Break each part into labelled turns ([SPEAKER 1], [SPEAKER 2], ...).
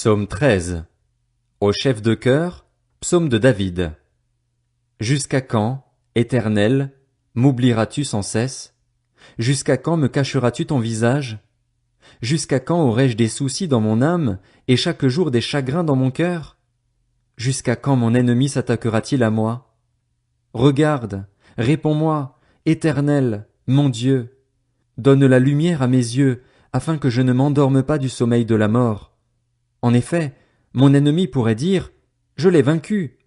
[SPEAKER 1] Psaume 13. Au chef de chœur, psaume de David. Jusqu'à quand, Éternel, m'oublieras-tu sans cesse? Jusqu'à quand me cacheras-tu ton visage? Jusqu'à quand aurai-je des soucis dans mon âme, et chaque jour des chagrins dans mon cœur? Jusqu'à quand mon ennemi s'attaquera-t-il à moi? Regarde, réponds-moi, Éternel, mon Dieu. Donne la lumière à mes yeux, afin que je ne m'endorme pas du sommeil de la mort. En effet, mon ennemi pourrait dire, je l'ai vaincu,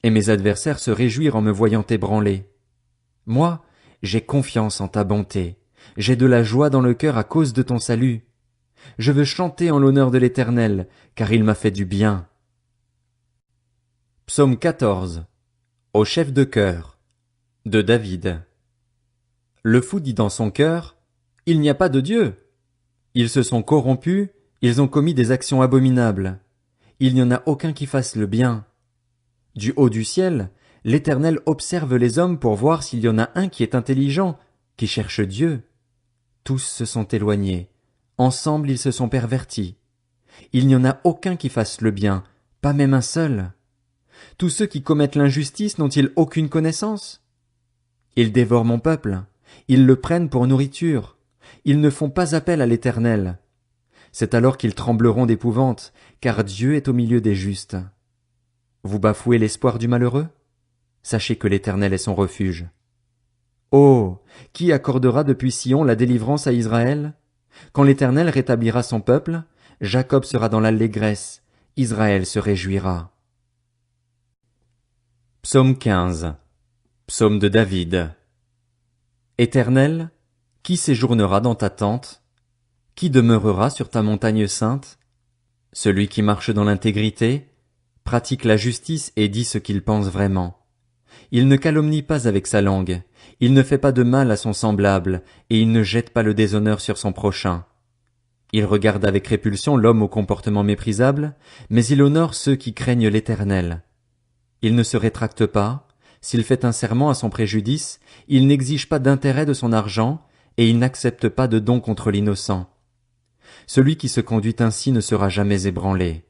[SPEAKER 1] et mes adversaires se réjouir en me voyant ébranlé. Moi, j'ai confiance en ta bonté, j'ai de la joie dans le cœur à cause de ton salut. Je veux chanter en l'honneur de l'Éternel, car il m'a fait du bien. Psaume 14. Au chef de chœur, de David. Le fou dit dans son cœur, il n'y a pas de Dieu. Ils se sont corrompus, ils ont commis des actions abominables. Il n'y en a aucun qui fasse le bien. Du haut du ciel, l'Éternel observe les hommes pour voir s'il y en a un qui est intelligent, qui cherche Dieu. Tous se sont éloignés. Ensemble ils se sont pervertis. Il n'y en a aucun qui fasse le bien, pas même un seul. Tous ceux qui commettent l'injustice n'ont-ils aucune connaissance? Ils dévorent mon peuple. Ils le prennent pour nourriture. Ils ne font pas appel à l'Éternel. C'est alors qu'ils trembleront d'épouvante, car Dieu est au milieu des justes. Vous bafouez l'espoir du malheureux? Sachez que l'Éternel est son refuge. Oh! Qui accordera depuis Sion la délivrance à Israël? Quand l'Éternel rétablira son peuple, Jacob sera dans l'allégresse, Israël se réjouira. Psaume 15. Psaume de David. Éternel, qui séjournera dans ta tente? Qui demeurera sur ta montagne sainte? Celui qui marche dans l'intégrité, pratique la justice et dit ce qu'il pense vraiment. Il ne calomnie pas avec sa langue, il ne fait pas de mal à son semblable, et il ne jette pas le déshonneur sur son prochain. Il regarde avec répulsion l'homme au comportement méprisable, mais il honore ceux qui craignent l'Éternel. Il ne se rétracte pas, s'il fait un serment à son préjudice, il n'exige pas d'intérêt de son argent, et il n'accepte pas de don contre l'innocent. Celui qui se conduit ainsi ne sera jamais ébranlé.